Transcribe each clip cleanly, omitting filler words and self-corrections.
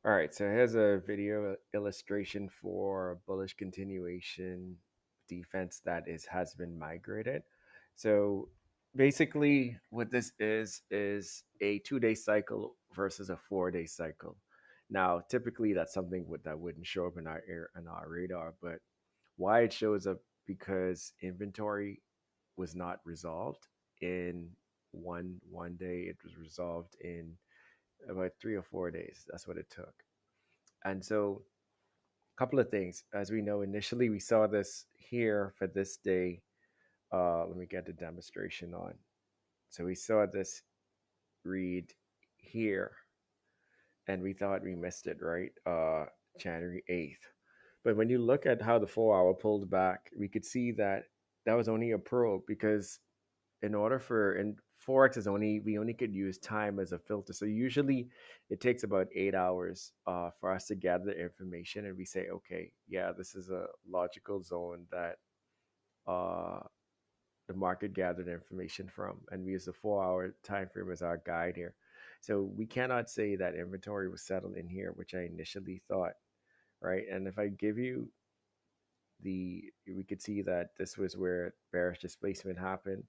All right, so here's a video illustration for a bullish continuation defense that has been migrated. So basically what this is a 2-day cycle versus a 4-day cycle. Now, typically that's something that wouldn't show up in our radar, but why it shows up because inventory was not resolved in one day. It was resolved in about 3 or 4 days. That's what it took. And so, a couple of things. As we know, initially we saw this here for this day. Let me get the demonstration on. So we saw this read here, and we thought we missed it, right? January 8th. But when you look at how the 4 hour pulled back, we could see that that was only a probe because in order for in Forex is only we only could use time as a filter. So usually it takes about 8 hours for us to gather the information and we say, okay, yeah, this is a logical zone that uh, the market gathered information from, and we use the 4 hour time frame as our guide here. So we cannot say that inventory was settled in here, which I initially thought, right? And if I give you we could see that this was where bearish displacement happened.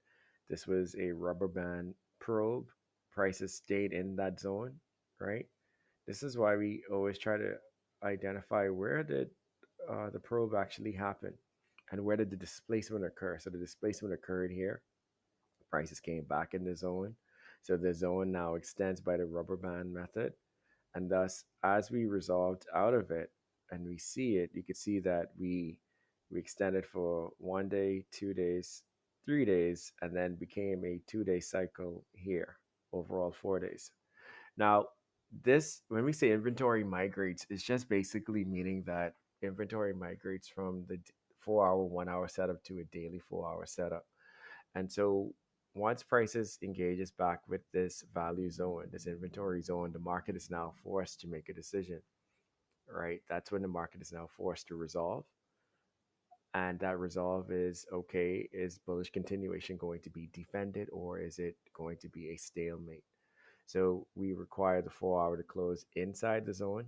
This was a rubber band probe. Prices stayed in that zone, right? This is why we always try to identify where did the probe actually happen and where did the displacement occur. So the displacement occurred here. Prices came back in the zone. So the zone now extends by the rubber band method. And thus, as we resolved out of it and we see it, you could see that we extended for 1 day, 2 days, 3 days, and then became a 2 day cycle here, overall 4 days. Now, this when we say inventory migrates, it's just basically meaning that inventory migrates from the 4 hour, 1 hour setup to a daily 4 hour setup. And so once prices engages back with this value zone, this inventory zone, the market is now forced to make a decision, right? That's when the market is now forced to resolve. And that resolve is okay, is bullish continuation going to be defended or is it going to be a stalemate? So we require the 4 hour to close inside the zone,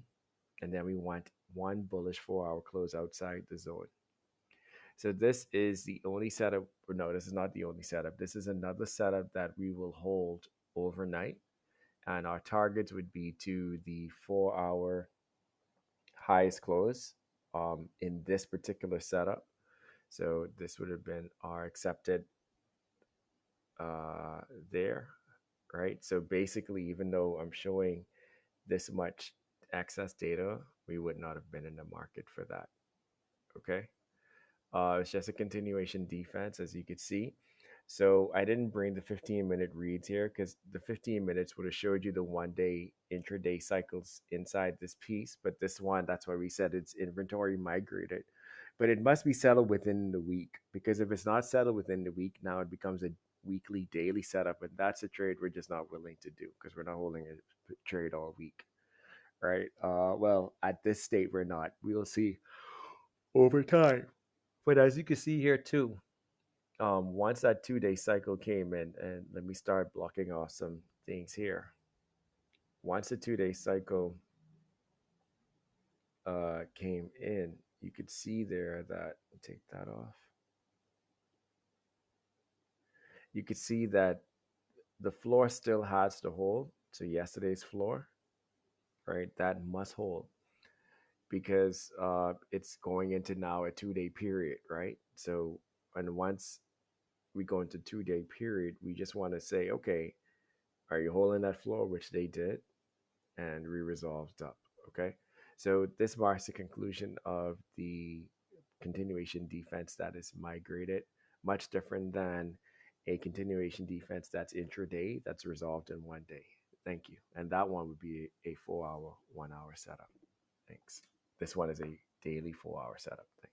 and then we want one bullish 4 hour close outside the zone. So this is the only setup, or no, this is not the only setup. This is another setup that we will hold overnight. And our targets would be to the 4 hour highest close in this particular setup. So this would have been our accepted uh, there, right? So basically, even though I'm showing this much excess data, we would not have been in the market for that. Okay. It's just a continuation defense, as you could see. So I didn't bring the 15-minute reads here because the 15 minutes would have showed you the 1 day intraday cycles inside this piece. But this one, that's why we said it's inventory migrated. But it must be settled within the week because if it's not settled within the week, now it becomes a weekly, daily setup. And that's a trade we're just not willing to do because we're not holding a trade all week, right? Well, at this state, we're not. We'll see over time. But as you can see here too, once that 2 day cycle came in, and let me start blocking off some things here. Once the 2 day cycle came in, you could see there that, take that off. You could see that the floor still has to hold. So yesterday's floor, right, that must hold because it's going into now a 2 day period, right? So, and once we go into 2 day period, we just want to say, okay, are you holding that floor, which they did, and we resolved up. Okay, so this marks the conclusion of the continuation defense that is migrated, much different than a continuation defense that's intraday, that's resolved in 1 day. Thank you. And that one would be a 4 hour, 1 hour setup. Thanks. This one is a daily 4 hour setup. Thanks.